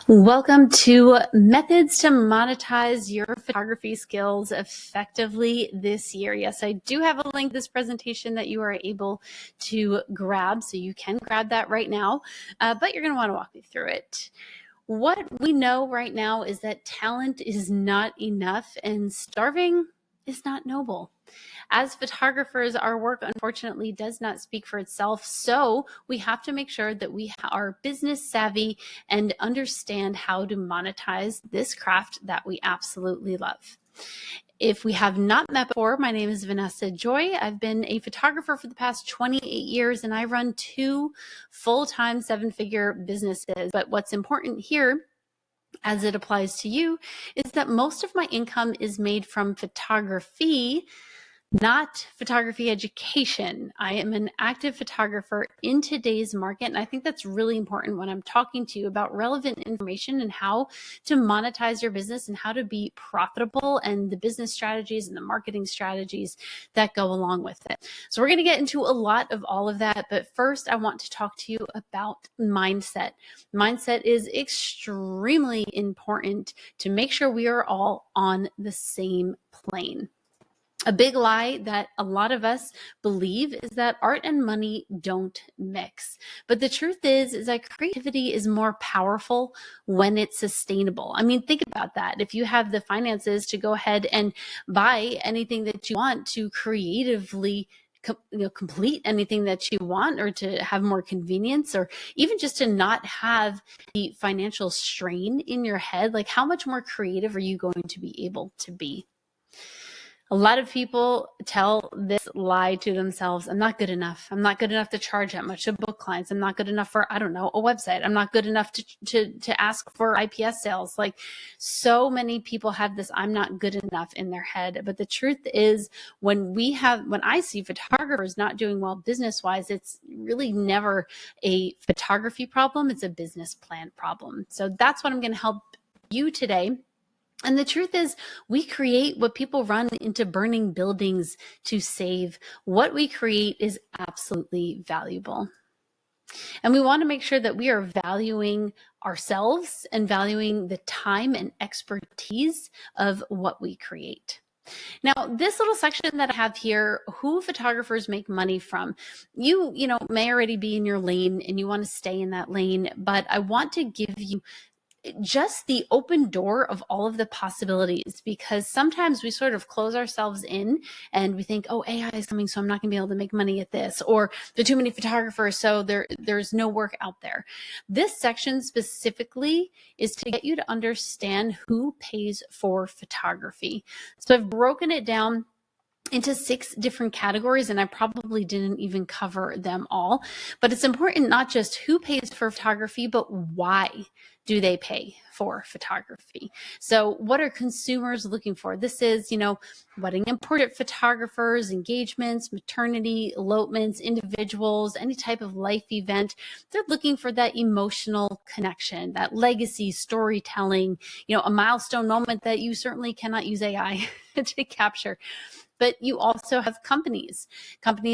Welcome to Methods to Monetize Your Photography Skills Effectively this year. Yes, I do have a link to this presentation that you are able to grab, so you can grab that right now, but you're going to want to walk me through it. What we know right now is that talent is not enough and starving is not noble. As photographers, our work unfortunately does not speak for itself, so we have to make sure that we are business savvy and understand how to monetize this craft that we absolutely love. If we have not met before, my name is Vanessa Joy. I've been a photographer for the past 28 years and I run 2 full-time 7-figure businesses. But what's important here, as it applies to you, is that most of my income is made from photography, not photography education. I am an active photographer in today's market, and I think that's really important when I'm talking to you about relevant information and how to monetize your business and how to be profitable and the business strategies and the marketing strategies that go along with it. So we're going to get into a lot of all of that, but first I want to talk to you about mindset. Mindset is extremely important to make sure we are all on the same plane. A big lie that a lot of us believe is that art and money don't mix. But the truth is that creativity is more powerful when it's sustainable. I mean, think about that. If you have the finances to go ahead and buy anything that you want to creatively complete anything that you want, or to have more convenience, or even just to not have the financial strain in your head, like how much more creative are you going to be able to be? A lot of people tell this lie to themselves. I'm not good enough. I'm not good enough to charge that much to book clients. I'm not good enough for, I don't know, a website. I'm not good enough to ask for IPS sales. Like, so many people have this I'm not good enough in their head. But the truth is, when I see photographers not doing well business-wise, it's really never a photography problem. It's a business plan problem. So that's what I'm going to help you today. And the truth is, we create what people run into burning buildings to save. What we create is absolutely valuable. And we want to make sure that we are valuing ourselves and valuing the time and expertise of what we create. Now, this little section that I have here, who photographers make money from, you may already be in your lane and you want to stay in that lane, but I want to give you just the open door of all of the possibilities, because sometimes we sort of close ourselves in and we think, oh, AI is coming, so I'm not gonna be able to make money at this, or there are too many photographers, so there's no work out there. This section specifically is to get you to understand who pays for photography. So I've broken it down into 6 different categories, and I probably didn't even cover them all, but it's important not just who pays for photography, but why do they pay for photography? So what are consumers looking for? This is, wedding and portrait photographers, engagements, maternity, elopements, individuals, any type of life event. They're looking for that emotional connection, that legacy storytelling, a milestone moment that you certainly cannot use AI to capture. But you also have companies,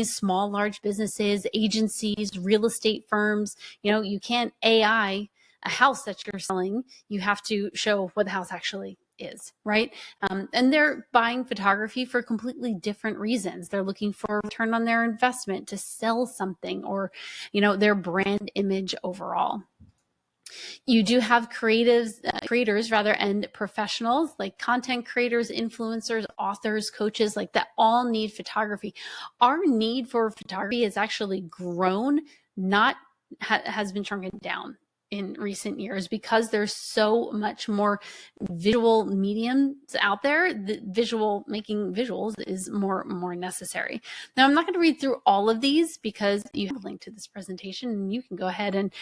small, large businesses, agencies, real estate firms. You can't AI a house that you're selling. You have to show what the house actually is, right? And they're buying photography for completely different reasons. They're looking for a return on their investment, to sell something, or, their brand image overall. You do have creators, and professionals like content creators, influencers, authors, coaches, like that all need photography. Our need for photography has actually grown, not has been shrunken down in recent years, because there's so much more visual mediums out there. The making visuals is more necessary. Now, I'm not going to read through all of these because you have a link to this presentation and you can go ahead and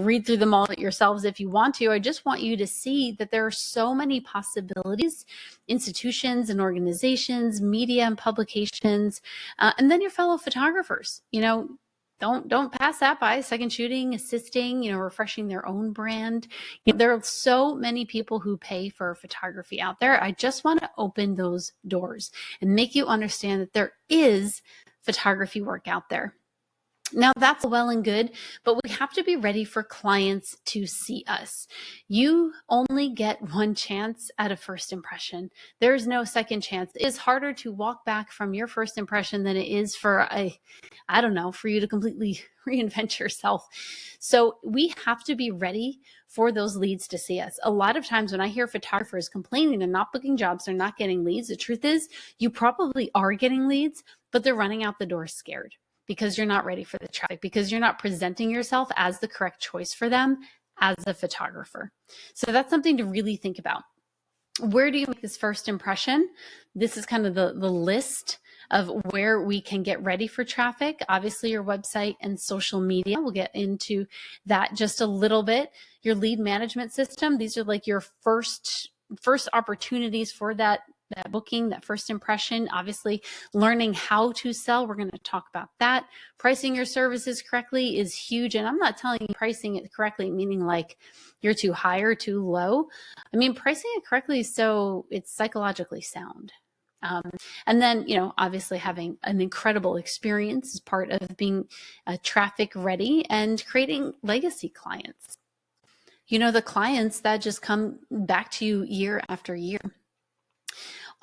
read through them all yourselves if you want to. I just want you to see that there are so many possibilities, institutions and organizations, media and publications, and then your fellow photographers. Don't pass that by. Second shooting, assisting, refreshing their own brand. There are so many people who pay for photography out there. I just want to open those doors and make you understand that there is photography work out there. Now that's well and good, but we have to be ready for clients to see us. You only get one chance at a first impression. There's no second chance. It is harder to walk back from your first impression than it is for for you to completely reinvent yourself. So we have to be ready for those leads to see us. A lot of times when I hear photographers complaining they're not booking jobs, they're not getting leads, the truth is you probably are getting leads, but they're running out the door scared because you're not ready for the traffic, because you're not presenting yourself as the correct choice for them as a photographer. So that's something to really think about. Where do you make this first impression? This is kind of the list of where we can get ready for traffic. Obviously, your website and social media. We'll get into that just a little bit. Your lead management system. These are like your first opportunities for that booking, that first impression. Obviously, learning how to sell. We're going to talk about that. Pricing your services correctly is huge. And I'm not telling you pricing it correctly, meaning like you're too high or too low. I mean, pricing it correctly so it's psychologically sound. And then, obviously having an incredible experience is part of being traffic ready and creating legacy clients. The clients that just come back to you year after year.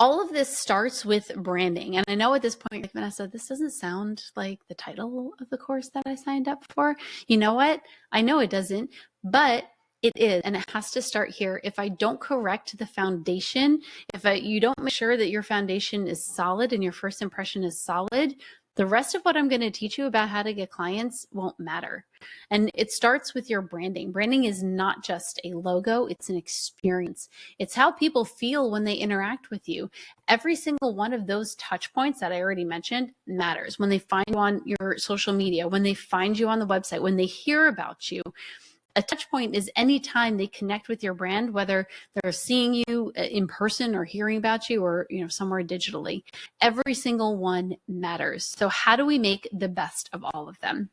All of this starts with branding. And I know at this point, like Vanessa, this doesn't sound like the title of the course that I signed up for. You know what? I know it doesn't, but it is, and it has to start here. If I don't correct the foundation, you don't make sure that your foundation is solid and your first impression is solid, the rest of what I'm going to teach you about how to get clients won't matter. And it starts with your branding. Branding is not just a logo, it's an experience. It's how people feel when they interact with you. Every single one of those touch points that I already mentioned matters. When they find you on your social media, when they find you on the website, when they hear about you. A touch point is any time they connect with your brand, whether they're seeing you in person or hearing about you or somewhere digitally. Every single one matters. So how do we make the best of all of them?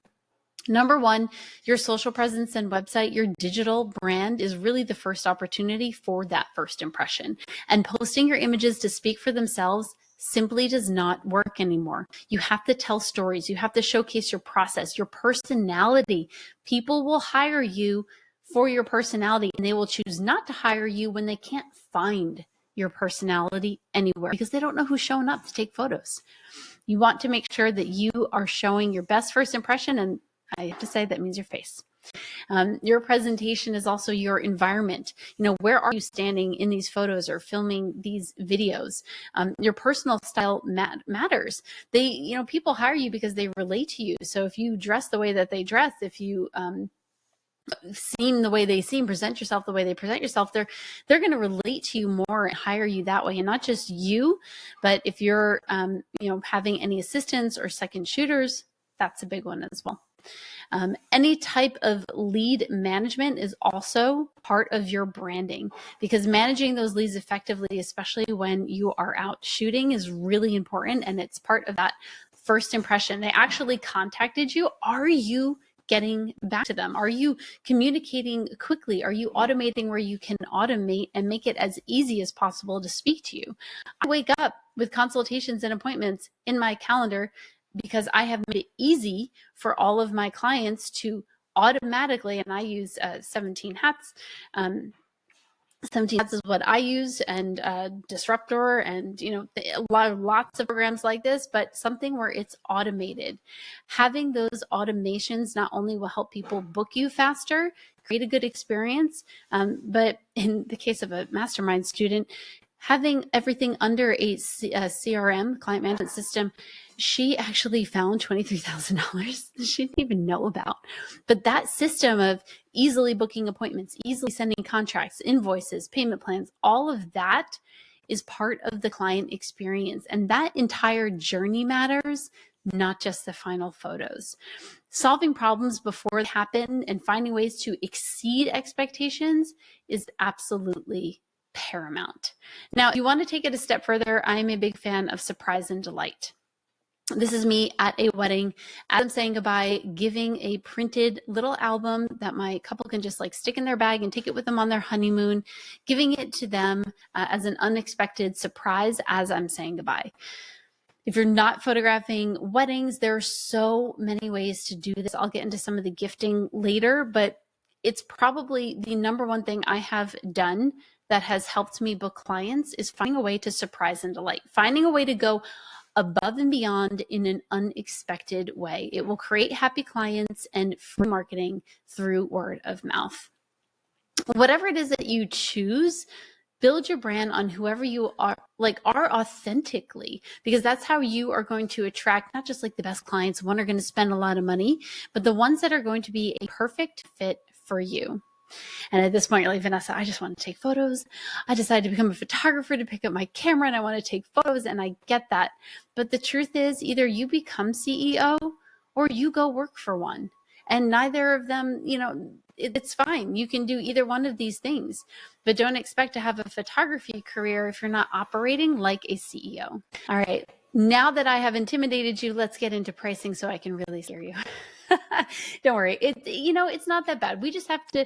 Number one, your social presence and website, your digital brand is really the first opportunity for that first impression. And posting your images to speak for themselves simply does not work anymore. You have to tell stories. You have to showcase your process, your personality. People will hire you for your personality, and they will choose not to hire you when they can't find your personality anywhere because they don't know who's showing up to take photos. You want to make sure that you are showing your best first impression, and I have to say that means your face. Your presentation is also your environment. Where are you standing in these photos or filming these videos? Your personal style matters. People hire you because they relate to you. So if you dress the way that they dress, if you seem the way they seem, present yourself the way they present yourself, they're going to relate to you more and hire you that way. And not just you, but if you're having any assistants or second shooters, that's a big one as well. Any type of lead management is also part of your branding, because managing those leads effectively, especially when you are out shooting, is really important. And it's part of that first impression. They actually contacted you. Are you getting back to them? Are you communicating quickly? Are you automating where you can automate and make it as easy as possible to speak to you? I wake up with consultations and appointments in my calendar because I have made it easy for all of my clients to automatically, and I use 17 Hats. 17 Hats is what I use, and Disruptor, and lots of programs like this, but something where it's automated. Having those automations not only will help people book you faster, create a good experience, but in the case of a Mastermind student, having everything under a CRM, client management system, she actually found $23,000 she didn't even know about. But that system of easily booking appointments, easily sending contracts, invoices, payment plans, all of that is part of the client experience. And that entire journey matters, not just the final photos. Solving problems before they happen and finding ways to exceed expectations is absolutely paramount. Now, if you want to take it a step further, I'm a big fan of surprise and delight. This is me at a wedding, as I'm saying goodbye, giving a printed little album that my couple can just stick in their bag and take it with them on their honeymoon, giving it to them as an unexpected surprise as I'm saying goodbye. If you're not photographing weddings, there are so many ways to do this. I'll get into some of the gifting later, but it's probably the number one thing I have done that has helped me book clients is finding a way to surprise and delight, finding a way to go above and beyond in an unexpected way. It will create happy clients and free marketing through word of mouth. Whatever it is that you choose, build your brand on whoever you are authentically, because that's how you are going to attract not just like the best clients, one are going to spend a lot of money, but the ones that are going to be a perfect fit for you. And at this point, you're like, Vanessa, I just want to take photos. I decided to become a photographer to pick up my camera and I want to take photos, and I get that. But the truth is, either you become CEO or you go work for one. And neither of them, it's fine. You can do either one of these things, but don't expect to have a photography career if you're not operating like a CEO. All right. Now that I have intimidated you, let's get into pricing so I can really scare you. Don't worry. It's not that bad. We just have to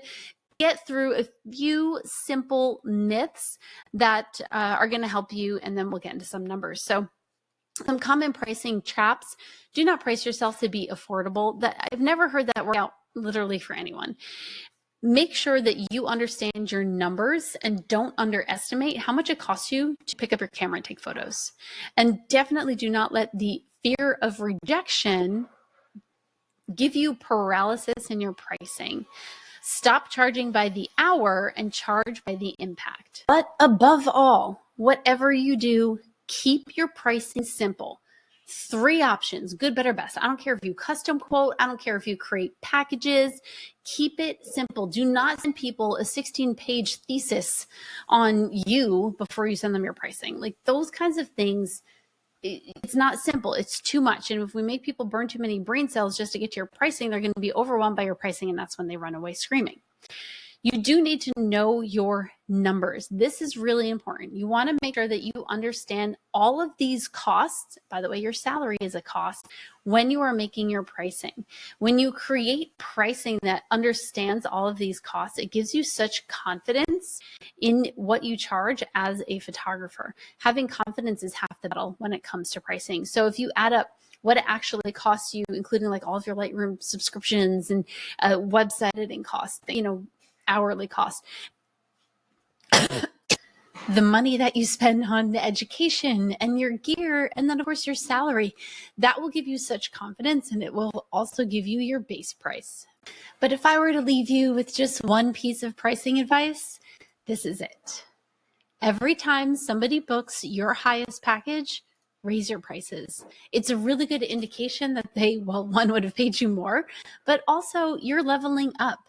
get through a few simple myths that are going to help you, and then we'll get into some numbers. So some common pricing traps: do not price yourself to be affordable. That I've never heard that work out literally for anyone. Make sure that you understand your numbers and don't underestimate how much it costs you to pick up your camera and take photos. And definitely do not let the fear of rejection give you paralysis in your pricing. Stop charging by the hour and charge by the impact. But above all, whatever you do, keep your pricing simple. 3 options: good, better, best. I don't care if you custom quote. I don't care if you create packages. Keep it simple. Do not send people a 16-page thesis on you before you send them your pricing. Like those kinds of things, it's not simple. It's too much. And if we make people burn too many brain cells just to get to your pricing, they're going to be overwhelmed by your pricing, and that's when they run away screaming. You do need to know your numbers. This is really important. You want to make sure that you understand all of these costs. By the way, your salary is a cost when you are making your pricing. When you create pricing that understands all of these costs, it gives you such confidence in what you charge as a photographer. Having confidence is half the battle when it comes to pricing. So if you add up what it actually costs you, including like all of your Lightroom subscriptions and website editing costs, hourly cost, the money that you spend on the education and your gear, and then of course your salary, that will give you such confidence, and it will also give you your base price. But if I were to leave you with just one piece of pricing advice, this is it. Every time somebody books your highest package, raise your prices. It's a really good indication that one would have paid you more, but also you're leveling up.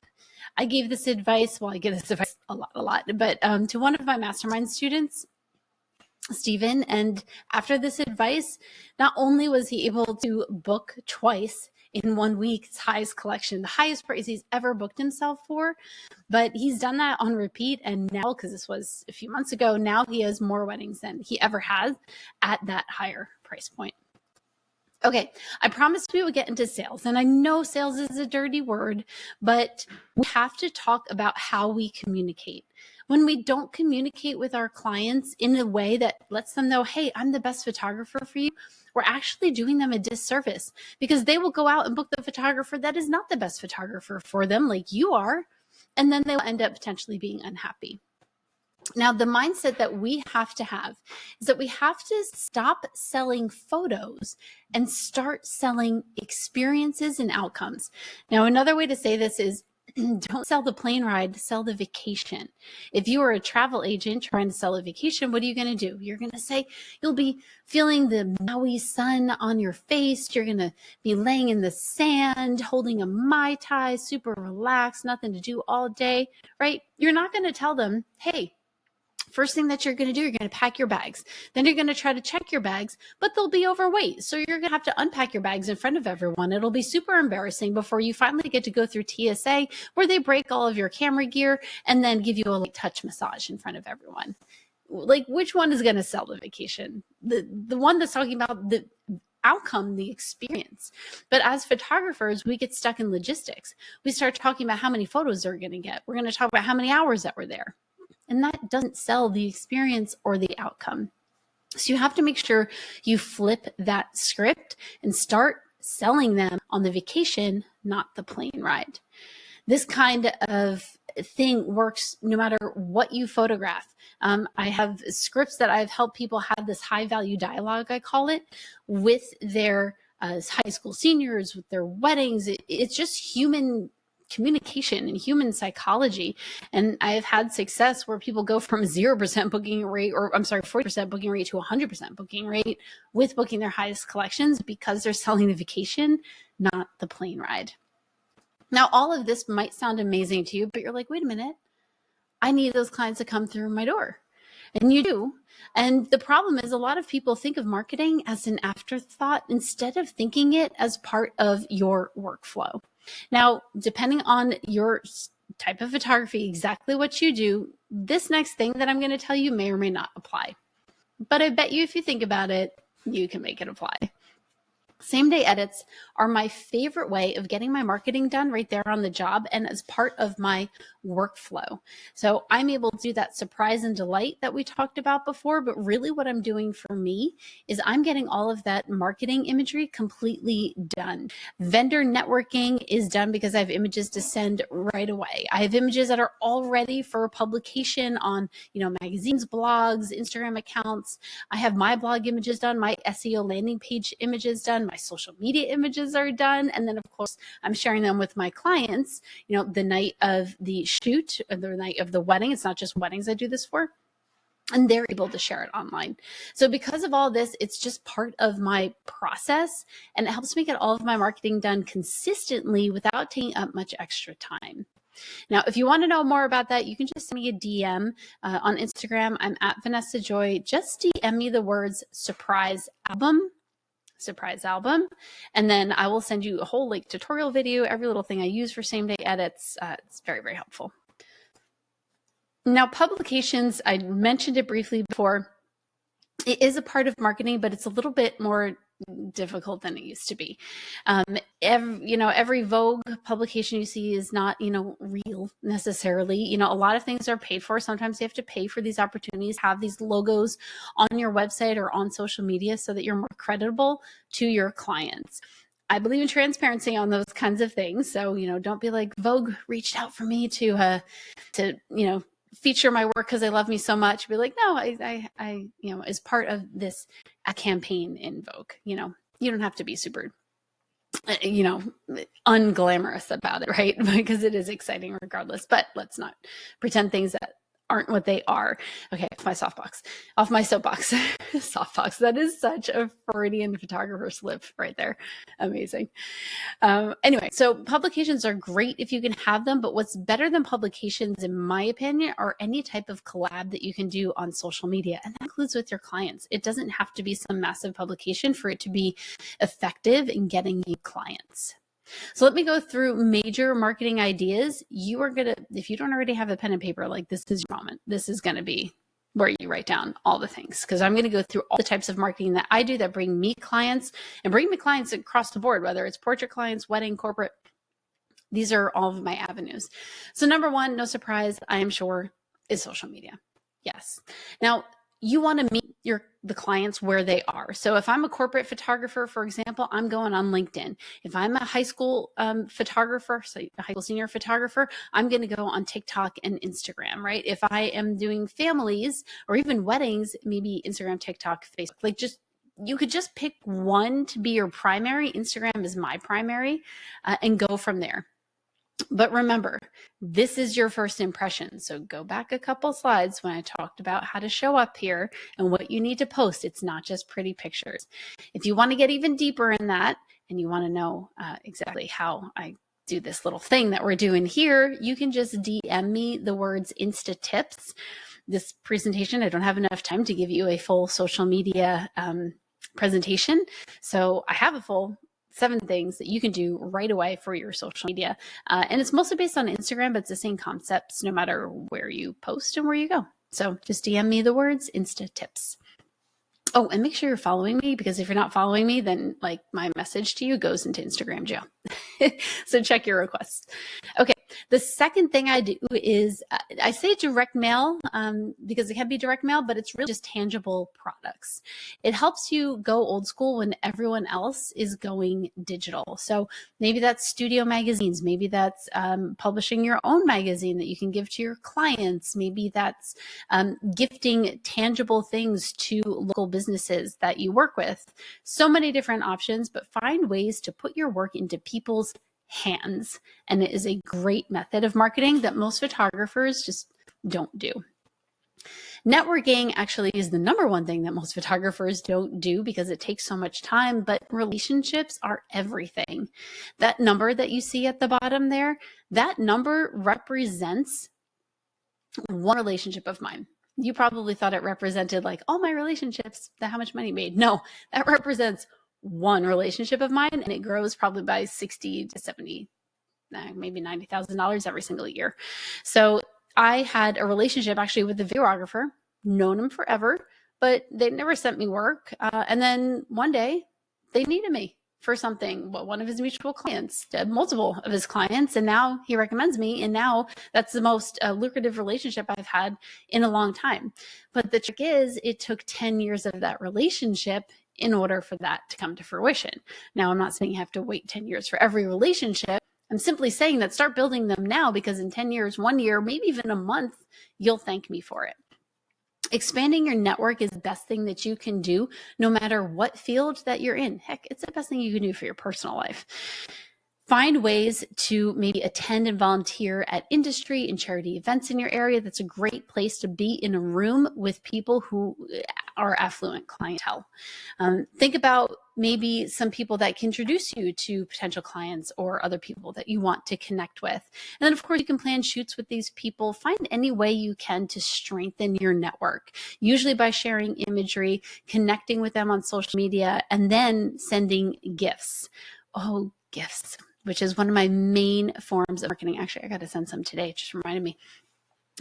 I gave this advice, I get this advice a lot, but to one of my Mastermind students, Stephen, and after this advice, not only was he able to book twice in 1 week his highest collection, the highest price he's ever booked himself for, but he's done that on repeat, and now, because this was a few months ago, now he has more weddings than he ever has at that higher price point. Okay, I promised we would get into sales, and I know sales is a dirty word, but we have to talk about how we communicate. When we don't communicate with our clients in a way that lets them know, hey, I'm the best photographer for you, we're actually doing them a disservice, because they will go out and book the photographer that is not the best photographer for them, like you are, and then they will end up potentially being unhappy. Now, the mindset that we have to have is that we have to stop selling photos and start selling experiences and outcomes. Now, another way to say this is don't sell the plane ride, sell the vacation. If you are a travel agent trying to sell a vacation, what are you going to do? You're going to say you'll be feeling the Maui sun on your face. You're going to be laying in the sand, holding a Mai Tai, super relaxed, nothing to do all day, right? You're not going to tell them, hey, first thing that you're going to do, you're going to pack your bags. Then you're going to try to check your bags, but they'll be overweight. So you're going to have to unpack your bags in front of everyone. It'll be super embarrassing before you finally get to go through TSA, where they break all of your camera gear and then give you a light touch massage in front of everyone. Like, which one is going to sell the vacation? The one that's talking about the outcome, the experience. But as photographers, we get stuck in logistics. We start talking about how many photos they're going to get. We're going to talk about how many hours that were there. And that doesn't sell the experience or the outcome. So you have to make sure you flip that script and start selling them on the vacation, not the plane ride. This kind of thing works no matter what you photograph. I have scripts that I've helped people have this high value dialogue, I call it, with their high school seniors, with their weddings. It's just human communication and human psychology. And I've had success where people go from 0% booking rate, or I'm sorry, 40% booking rate to 100% booking rate with booking their highest collections because they're selling the vacation, not the plane ride. Now, all of this might sound amazing to you, but you're like, wait a minute, I need those clients to come through my door. And you do. And the problem is a lot of people think of marketing as an afterthought instead of thinking it as part of your workflow. Now, depending on your type of photography, exactly what you do, this next thing that I'm going to tell you may or may not apply. But I bet you if you think about it, you can make it apply. Same day edits are my favorite way of getting my marketing done right there on the job and as part of my workflow. So I'm able to do that surprise and delight that we talked about before, but really what I'm doing for me is I'm getting all of that marketing imagery completely done. Vendor networking is done because I have images to send right away. I have images that are all ready for publication on, magazines, blogs, Instagram accounts. I have my blog images done, my SEO landing page images done, my social media images are done. And then of course I'm sharing them with my clients, the night of the shoot, or the night of the wedding. It's not just weddings I do this for. And they're able to share it online. So because of all this, it's just part of my process, and it helps me get all of my marketing done consistently without taking up much extra time. Now, if you want to know more about that, you can just send me a DM on Instagram. I'm at Vanessa Joy. Just DM me the words surprise album, and then I will send you a whole tutorial video, every little thing I use for same day edits. It's very, very helpful. Now, publications, I mentioned it briefly before. It is a part of marketing, but it's a little bit more difficult than it used to be. Every Vogue publication you see is not, real necessarily. A lot of things are paid for. Sometimes you have to pay for these opportunities, have these logos on your website or on social media so that you're more credible to your clients. I believe in transparency on those kinds of things. So, don't be like, Vogue reached out for me to feature my work because they love me so much. Be like, no, I as part of this, a campaign in Vogue, you don't have to be super, unglamorous about it, right? Because it is exciting regardless, but let's not pretend things that aren't what they are. Okay, off my soapbox. Softbox. That is such a Freudian photographer slip right there. Amazing. Anyway, so publications are great if you can have them, but what's better than publications, in my opinion, are any type of collab that you can do on social media. And that includes with your clients. It doesn't have to be some massive publication for it to be effective in getting you clients. So let me go through major marketing ideas. You are going to, if you don't already have a pen and paper, this is your moment. This is going to be where you write down all the things, because I'm going to go through all the types of marketing that I do that bring me clients, and bring me clients across the board, whether it's portrait clients, wedding, corporate. These are all of my avenues. So number one, no surprise, I am sure, is social media. Yes. Now, you want to meet the clients where they are. So if I'm a corporate photographer, for example, I'm going on LinkedIn. If I'm a high school photographer, so a high school senior photographer, I'm going to go on TikTok and Instagram, right? If I am doing families or even weddings, maybe Instagram, TikTok, Facebook, you could just pick one to be your primary. Instagram is my primary, and go from there. But remember, this is your first impression. So go back a couple slides when I talked about how to show up here and what you need to post. It's not just pretty pictures. If you want to get even deeper in that and you want to know exactly how I do this little thing that we're doing here, you can just DM me the words Insta Tips. This presentation, I don't have enough time to give you a full social media presentation. So I have a full 7 things that you can do right away for your social media. And it's mostly based on Instagram, but it's the same concepts no matter where you post and where you go. So just DM me the words Insta Tips. Oh, and make sure you're following me, because if you're not following me, then my message to you goes into Instagram jail. So check your requests. Okay, The second thing I do is I say direct mail because it can be direct mail, but it's really just tangible products. It helps you go old school when everyone else is going digital. So maybe that's studio magazines. Maybe that's publishing your own magazine that you can give to your clients. Maybe that's gifting tangible things to local businesses that you work with. So many different options, but find ways to put your work into people's hands. And it is a great method of marketing that most photographers just don't do. Networking actually is the number one thing that most photographers don't do because it takes so much time, but relationships are everything. That number that you see at the bottom there, that number represents one relationship of mine. You probably thought it represented like all my relationships, how much money made. No, that represents one relationship of mine, and it grows probably by 60 to 70, maybe $90,000 every single year. So I had a relationship actually with the videographer, known him forever, but they never sent me work. And then one day they needed me for something. One of his mutual clients, multiple of his clients, and now he recommends me. And now that's the most lucrative relationship I've had in a long time. But the trick is, it took 10 years of that relationship in order for that to come to fruition. Now, I'm not saying you have to wait 10 years for every relationship. I'm simply saying that start building them now, because in 10 years, 1 year, maybe even a month, you'll thank me for it. Expanding your network is the best thing that you can do, no matter what field that you're in. Heck, it's the best thing you can do for your personal life. Find ways to maybe attend and volunteer at industry and charity events in your area. That's a great place to be in a room with people who are affluent clientele. Think about maybe some people that can introduce you to potential clients or other people that you want to connect with. And then, of course, you can plan shoots with these people. Find any way you can to strengthen your network, usually by sharing imagery, connecting with them on social media, and then sending gifts. Oh, gifts, which is one of my main forms of marketing. Actually, I got to send some today. It just reminded me.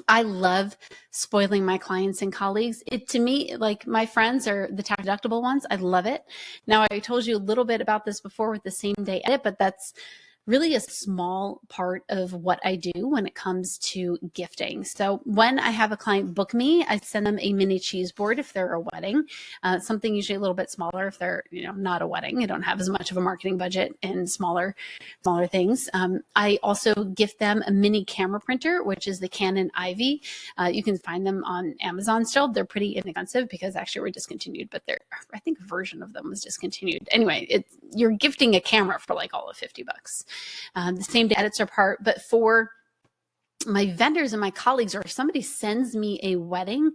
I love spoiling my clients and colleagues. To me, like, my friends are the tax deductible ones. I love it. Now, I told you a little bit about this before with the same day edit, but that's really a small part of what I do when it comes to gifting. So when I have a client book me, I send them a mini cheese board if they're a wedding, something usually a little bit smaller if they're not a wedding. I don't have as much of a marketing budget and smaller things. I also gift them a mini camera printer, which is the Canon Ivy. You can find them on Amazon still. They're pretty inexpensive because actually we're discontinued, but I think a version of them was discontinued. Anyway, you're gifting a camera for like all of $50. The same day edits are part, but for my vendors and my colleagues, or if somebody sends me a wedding,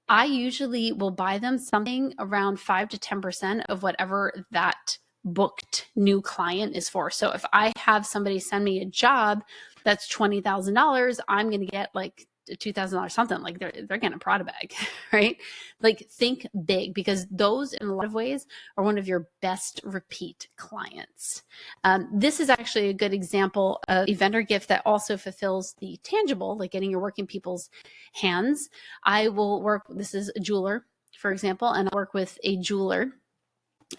I usually will buy them something around 5 to 10% of whatever that booked new client is for. So if I have somebody send me a job that's $20,000, I'm going to get like $2,000 something. Like they're getting a Prada bag, right? Like, think big, because those in a lot of ways are one of your best repeat clients. This is actually a good example of a vendor gift that also fulfills the tangible, like getting your work in people's hands. I will work, this is a jeweler, for example, and I'll work with a jeweler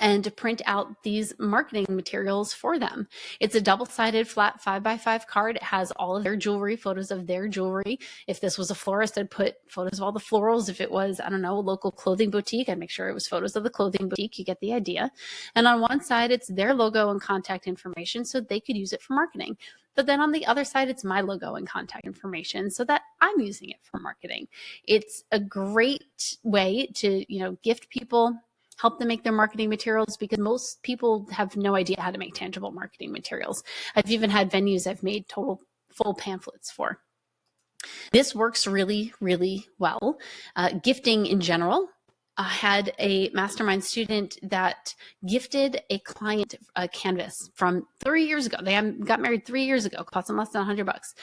and to print out these marketing materials for them. It's a double-sided flat 5x5 card. It has all of their jewelry, photos of their jewelry. If this was a florist, I'd put photos of all the florals. If it was, I don't know, a local clothing boutique, I'd make sure it was photos of the clothing boutique. You get the idea. And on one side, it's their logo and contact information so they could use it for marketing. But then on the other side, it's my logo and contact information so that I'm using it for marketing. It's a great way to, gift people, help them make their marketing materials, because most people have no idea how to make tangible marketing materials. I've even had venues I've made total full pamphlets for. This works really, really well. Gifting in general. I had a mastermind student that gifted a client a canvas from 3 years ago. They got married 3 years ago, cost them less than $100.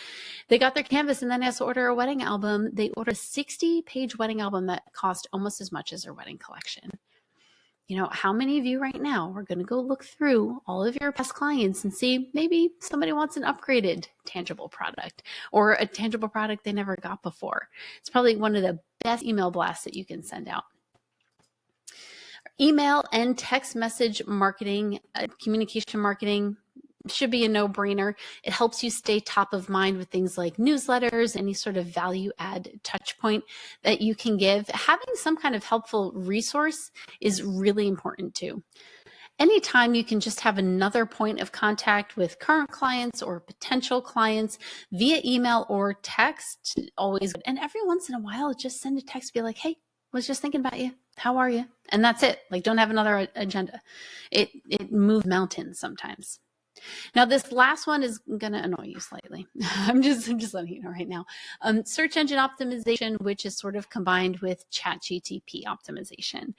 They got their canvas and then asked to order a wedding album. They ordered a 60-page wedding album that cost almost as much as their wedding collection. How many of you right now are going to go look through all of your past clients and see maybe somebody wants an upgraded tangible product or a tangible product they never got before? It's probably one of the best email blasts that you can send out. Email and text message marketing, communication marketing, should be a no-brainer. It helps you stay top of mind with things like newsletters, any sort of value add touch point that you can give. Having some kind of helpful resource is really important too. Anytime you can just have another point of contact with current clients or potential clients via email or text, always. And every once in a while, just send a text, be like, hey, was just thinking about you. How are you? And that's it. Like, don't have another agenda. It moves mountains sometimes. Now, this last one is going to annoy you slightly. I'm just letting you know right now. Search engine optimization, which is sort of combined with ChatGPT optimization.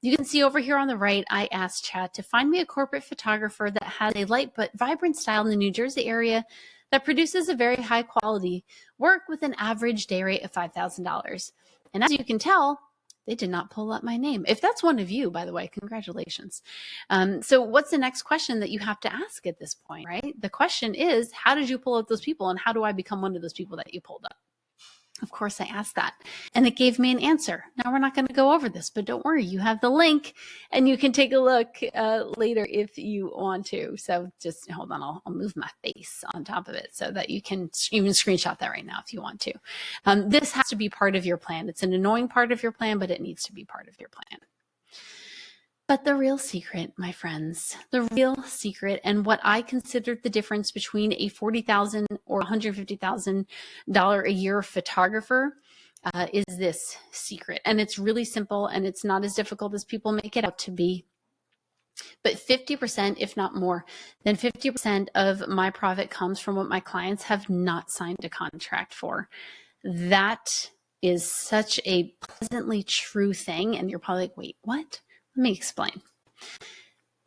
You can see over here on the right, I asked Chat to find me a corporate photographer that has a light but vibrant style in the New Jersey area that produces a very high quality work with an average day rate of $5,000. And as you can tell, they did not pull up my name. If that's one of you, by the way, congratulations. So what's the next question that you have to ask at this point, right? The question is, how did you pull up those people, and how do I become one of those people that you pulled up? Of course, I asked that, and it gave me an answer. Now, we're not going to go over this, but don't worry, you have the link, and you can take a look later if you want to. So just hold on, I'll move my face on top of it so that you can even screenshot that right now if you want to. This has to be part of your plan. It's an annoying part of your plan, but it needs to be part of your plan. But the real secret, my friends, the real secret, and what I considered the difference between a $40,000 or $150,000 a year photographer is this secret. And it's really simple, and it's not as difficult as people make it out to be. But 50%, if not more than 50% of my profit comes from what my clients have not signed a contract for. That is such a pleasantly true thing. And you're probably like, wait, what? Let me explain.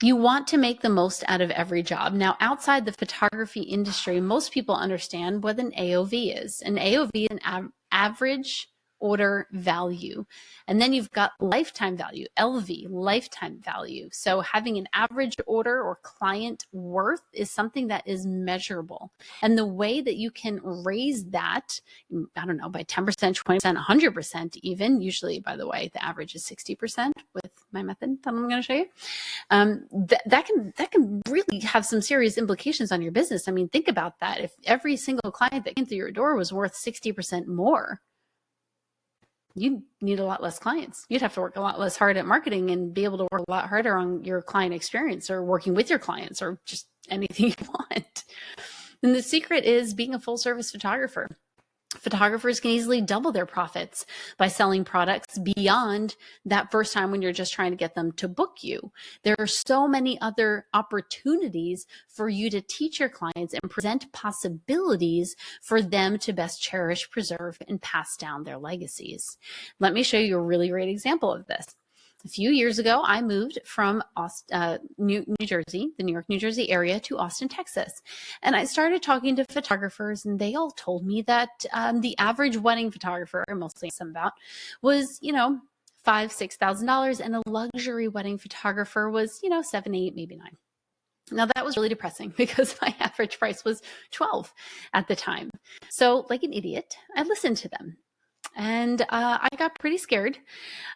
You want to make the most out of every job. Now, outside the photography industry, most people understand what an AOV is. An AOV is an average order value. And then you've got lifetime value, LV, lifetime value. So having an average order or client worth is something that is measurable. And the way that you can raise that, I don't know, by 10%, 20%, 100% even, usually, by the way, the average is 60% with my method that I'm going to show you. That can really have some serious implications on your business. I mean, think about that. If every single client that came through your door was worth 60% more, you need a lot less clients. You'd have to work a lot less hard at marketing and be able to work a lot harder on your client experience or working with your clients or just anything you want. And the secret is being a full service photographer. Photographers can easily double their profits by selling products beyond that first time when you're just trying to get them to book you. There are so many other opportunities for you to teach your clients and present possibilities for them to best cherish, preserve, and pass down their legacies. Let me show you a really great example of this. A few years ago, I moved from New Jersey, the New York, New Jersey area, to Austin, Texas. And I started talking to photographers, and they all told me that the average wedding photographer, mostly some about, was, $5,000, $6,000, and a luxury wedding photographer was, $7,000, $8,000, maybe $9,000. Now that was really depressing because my average price was $12,000 at the time. So like an idiot, I listened to them. And I got pretty scared,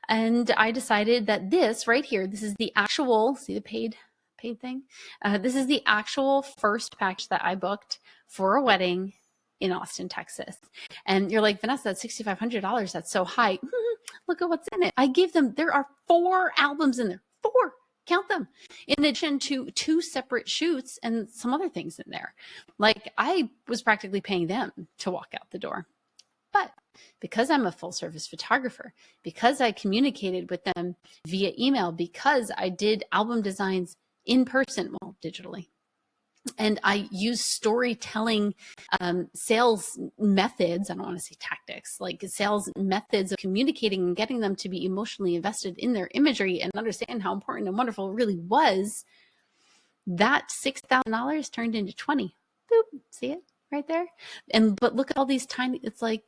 and I decided that this right here, this is the actual, see the paid thing? This is the actual first package that I booked for a wedding in Austin, Texas. And you're like, Vanessa, that's $6,500. That's so high. Look at what's in it. I gave them, there are 4 albums in there, 4. Count them, in addition to 2 separate shoots and some other things in there. Like, I was practically paying them to walk out the door. But because I'm a full service photographer, because I communicated with them via email, because I did album designs in person, well, digitally, and I use storytelling sales methods, I don't want to say tactics, like sales methods of communicating and getting them to be emotionally invested in their imagery and understand how important and wonderful it really was, that $6,000 turned into $20,000. Boop, see it? Right there. But look at all these tiny, it's like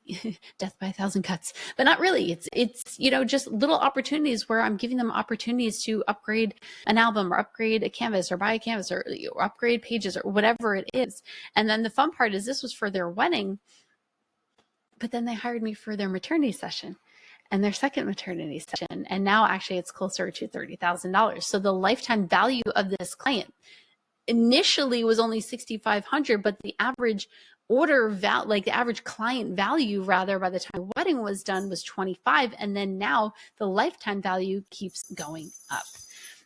death by 1,000 cuts, but not really. It's just little opportunities where I'm giving them opportunities to upgrade an album or upgrade a canvas or buy a canvas or upgrade pages or whatever it is. And then the fun part is this was for their wedding, but then they hired me for their maternity session and their second maternity session. And now actually it's closer to $30,000. So the lifetime value of this client initially was only 6,500, but the average order value, like the average client value rather, by the time the wedding was done was 25. And then now the lifetime value keeps going up.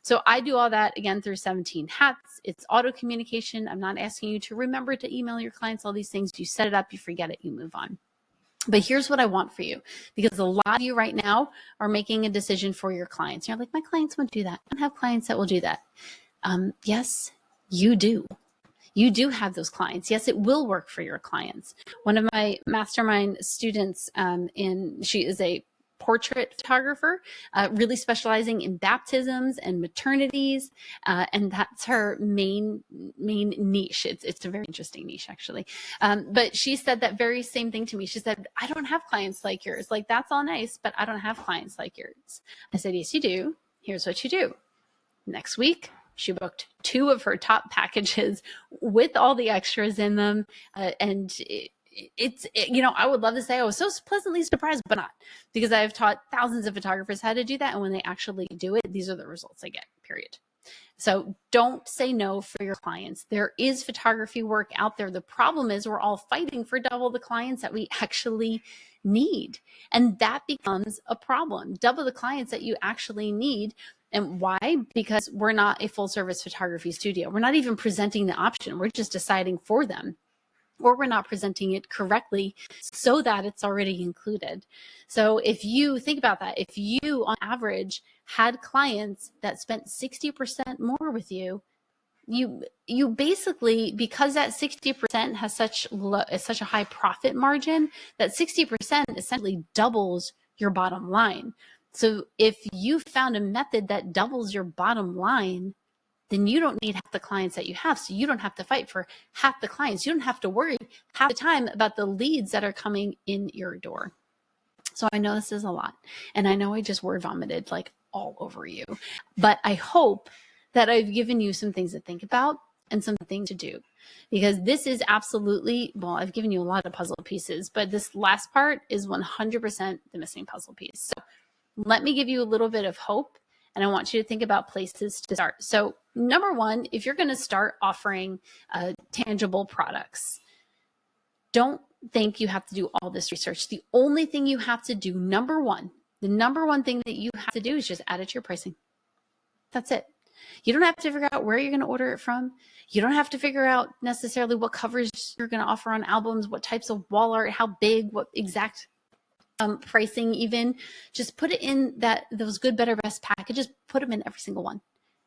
So I do all that again through 17 hats. It's auto communication. I'm not asking you to remember to email your clients, all these things. You set it up, you forget it, you move on. But here's what I want for you, because a lot of you right now are making a decision for your clients. You're like, my clients won't do that. I don't have clients that will do that. Yes, you do. You do have those clients. Yes, it will work for your clients. One of my mastermind students, she is a portrait photographer, really specializing in baptisms and maternities, and that's her main niche. It's a very interesting niche, actually. But she said that very same thing to me. She said, I don't have clients like yours. Like, that's all nice, but I don't have clients like yours. I said, yes, you do. Here's what you do. Next week, she booked 2 of her top packages with all the extras in them. And I would love to say I was so pleasantly surprised, but not, because I've taught thousands of photographers how to do that. And when they actually do it, these are the results they get, period. So don't say no for your clients. There is photography work out there. The problem is we're all fighting for double the clients that we actually need. And that becomes a problem. Double the clients that you actually need. And why? Because we're not a full service photography studio. We're not even presenting the option. We're just deciding for them, or we're not presenting it correctly so that it's already included. So if you think about that, if you on average had clients that spent 60% more with you, you basically, because that 60% has such a high profit margin, that 60% essentially doubles your bottom line. So if you found a method that doubles your bottom line, then you don't need half the clients that you have. So you don't have to fight for half the clients. You don't have to worry half the time about the leads that are coming in your door. So I know this is a lot, and I know I just word vomited like all over you, but I hope that I've given you some things to think about and some things to do, because this is absolutely, well, I've given you a lot of puzzle pieces, but this last part is 100% the missing puzzle piece. So let me give you a little bit of hope, and I want you to think about places to start. So number one, if you're going to start offering tangible products, don't think you have to do all this research. The only thing you have to do, the number one thing that you have to do is just add it to your pricing. That's it. You don't have to figure out where you're going to order it from. You don't have to figure out necessarily what covers you're going to offer on albums, what types of wall art, how big, what exact pricing even. Just put it in those good, better, best packages. Put them in every single one.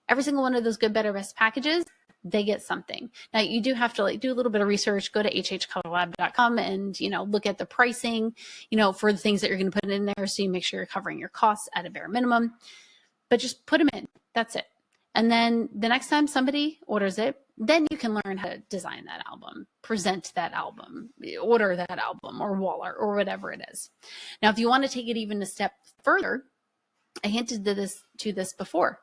Every single one of those good, better, best packages, they get something. Now you do have to do a little bit of research, go to hhcolorlab.com and, look at the pricing, for the things that you're going to put in there. So you make sure you're covering your costs at a bare minimum, but just put them in. That's it. And then the next time somebody orders it, then you can learn how to design that album, present that album, order that album or wall art or whatever it is. Now, if you want to take it even a step further, I hinted to this before.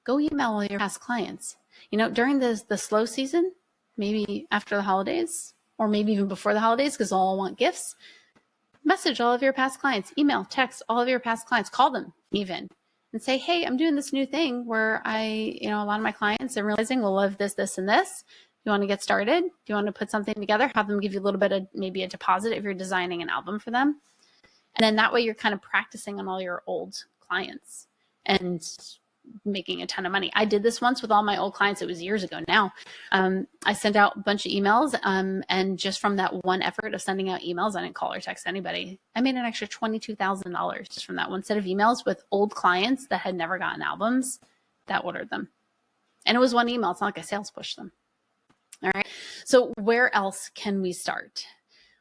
Go email all your past clients. During the slow season, maybe after the holidays, or maybe even before the holidays, because all want gifts, message all of your past clients, email, text all of your past clients, call them even, and say, hey, I'm doing this new thing where a lot of my clients are realizing will love this, this, and this. You want to get started? Do you want to put something together? Have them give you a little bit of maybe a deposit if you're designing an album for them. And then that way you're kind of practicing on all your old clients and making a ton of money. I did this once with all my old clients. It was years ago now. I sent out a bunch of emails, and just from that one effort of sending out emails, I didn't call or text anybody. I made an extra $22,000 just from that one set of emails with old clients that had never gotten albums that ordered them. And it was one email. It's not like I sales pushed them. All right. So where else can we start?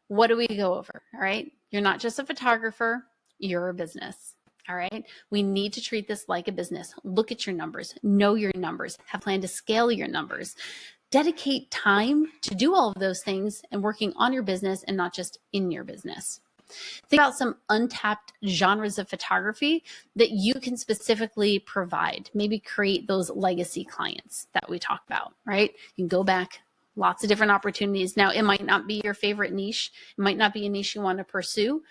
What do we go over? All right. You're not just a photographer, you're a business. All right. We need to treat this like a business. Look at your numbers, know your numbers, have a plan to scale your numbers, dedicate time to do all of those things and working on your business and not just in your business. Think about some untapped genres of photography that you can specifically provide. Maybe create those legacy clients that we talked about, right? You can go back, lots of different opportunities. Now, it might not be your favorite niche. It might not be a niche you want to pursue.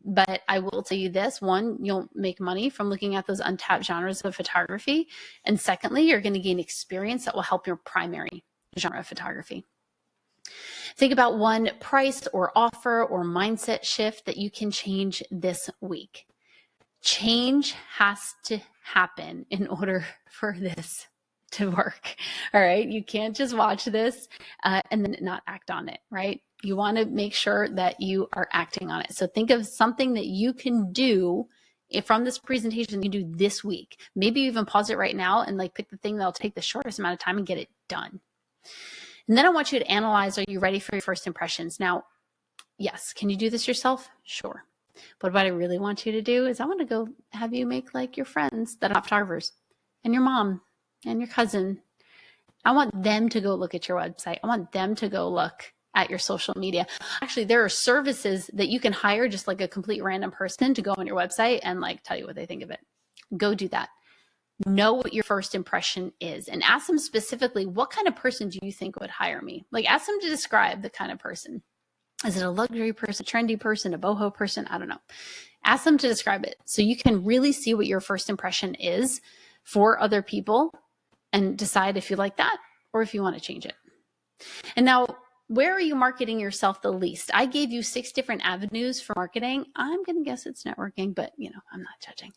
But I will tell you this: one, you'll make money from looking at those untapped genres of photography. And secondly, you're going to gain experience that will help your primary genre of photography. Think about one price or offer or mindset shift that you can change this week. Change has to happen in order for this to work. All right. You can't just watch this and then not act on it, right? You want to make sure that you are acting on it. So think of something that you can do from this presentation you can do this week. Maybe even pause it right now and like pick the thing that'll take the shortest amount of time and get it done. And then I want you to analyze, are you ready for your first impressions? Now, yes, can you do this yourself? Sure. But what I really want you to do is I want to go have you make like your friends that are photographers and your mom and your cousin. I want them to go look at your website. I want them to go look at your social media. Actually, there are services that you can hire just like a complete random person to go on your website and like tell you what they think of it. Go do that. Know what your first impression is and ask them specifically, what kind of person do you think would hire me? Like ask them to describe the kind of person. Is it a luxury person, a trendy person, a boho person? I don't know. Ask them to describe it so you can really see what your first impression is for other people and decide if you like that or if you want to change it. And now, where are you marketing yourself the least? I gave you 6 different avenues for marketing. I'm going to guess it's networking, but I'm not judging.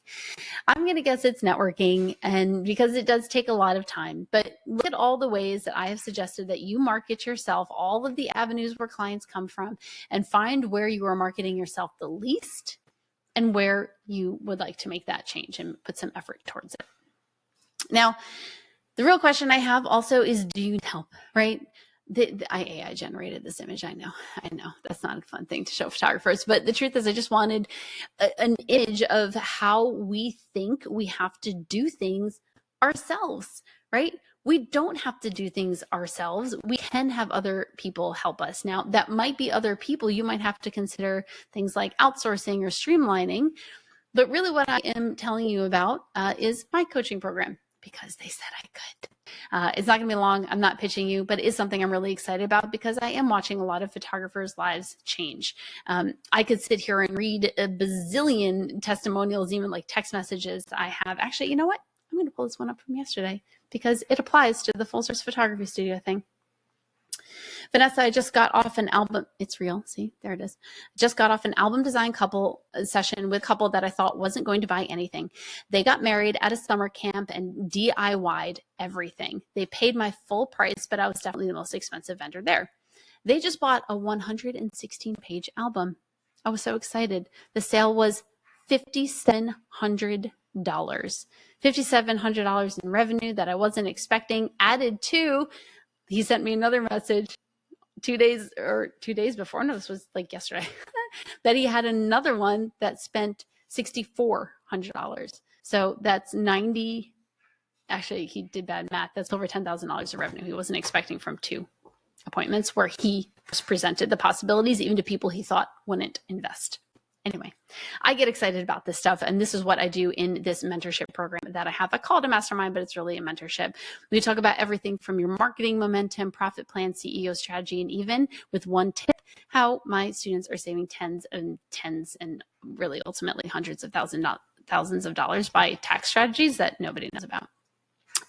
I'm going to guess it's networking, and because it does take a lot of time. But look at all the ways that I have suggested that you market yourself, all of the avenues where clients come from, and find where you are marketing yourself the least and where you would like to make that change and put some effort towards it. Now, the real question I have also is, do you need help, right? I AI generated this image. I know that's not a fun thing to show photographers, but the truth is I just wanted an image of how we think we have to do things ourselves, right? We don't have to do things ourselves. We can have other people help us. Now, that might be other people. You might have to consider things like outsourcing or streamlining. But really what I am telling you about is my coaching program, because they said I could. It's not going to be long. I'm not pitching you, but it is something I'm really excited about because I am watching a lot of photographers' lives change. I could sit here and read a bazillion testimonials, even like text messages I have. Actually, you know what? I'm going to pull this one up from yesterday because it applies to the full service photography studio thing. Vanessa, I just got off an album. It's real. See, there it is. Just got off an album design session with a couple that I thought wasn't going to buy anything. They got married at a summer camp and DIY'd everything. They paid my full price, but I was definitely the most expensive vendor there. They just bought a 116-page album. I was so excited. The sale was $5,700. $5,700 in revenue that I wasn't expecting, added to, he sent me another message 2 days before. No, this was like yesterday, that he had another one that spent $6,400. So that's 90. Actually, he did bad math. That's over $10,000 of revenue he wasn't expecting from 2 appointments where he presented the possibilities even to people he thought wouldn't invest. Anyway, I get excited about this stuff, and this is what I do in this mentorship program that I have. I call it a mastermind, but it's really a mentorship. We talk about everything from your marketing momentum, profit plan, CEO strategy, and even with one tip, how my students are saving tens and really ultimately hundreds of thousands of dollars by tax strategies that nobody knows about.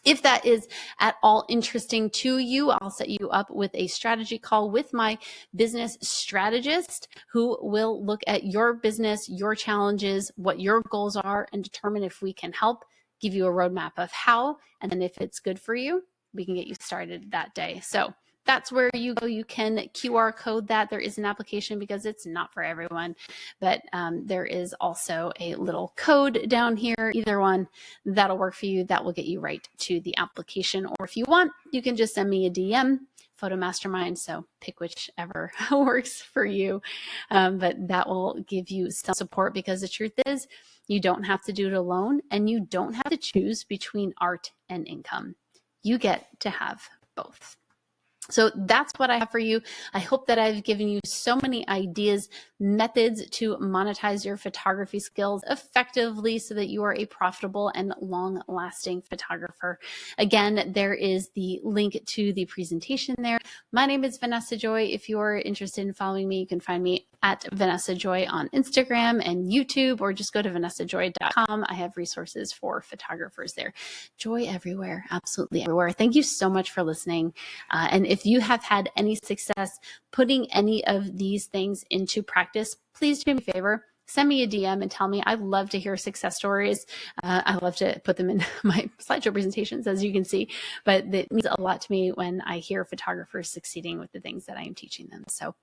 If that is at all interesting to you, I'll set you up with a strategy call with my business strategist who will look at your business, your challenges, what your goals are, and determine if we can help, give you a roadmap of how, and then if it's good for you, we can get you started that day. So that's where you go. You can QR code that. There is an application because it's not for everyone, but there is also a little code down here. Either one that'll work for you. That will get you right to the application. Or if you want, you can just send me a DM, Photo Mastermind. So pick whichever works for you. But that will give you some support because the truth is you don't have to do it alone and you don't have to choose between art and income. You get to have both. So that's what I have for you. I hope that I've given you so many ideas, methods to monetize your photography skills effectively so that you are a profitable and long-lasting photographer. Again, there is the link to the presentation there. My name is Vanessa Joy. If you're interested in following me, you can find me at Vanessa Joy on Instagram and YouTube, or just go to vanessajoy.com. I have resources for photographers there. Joy everywhere, absolutely everywhere. Thank you so much for listening. And if you have had any success putting any of these things into practice, please do me a favor. Send me a DM and tell me. I love to hear success stories. I love to put them in my slideshow presentations, as you can see, but it means a lot to me when I hear photographers succeeding with the things that I am teaching them. So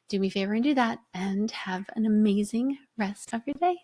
do me a favor and do that, and have an amazing rest of your day.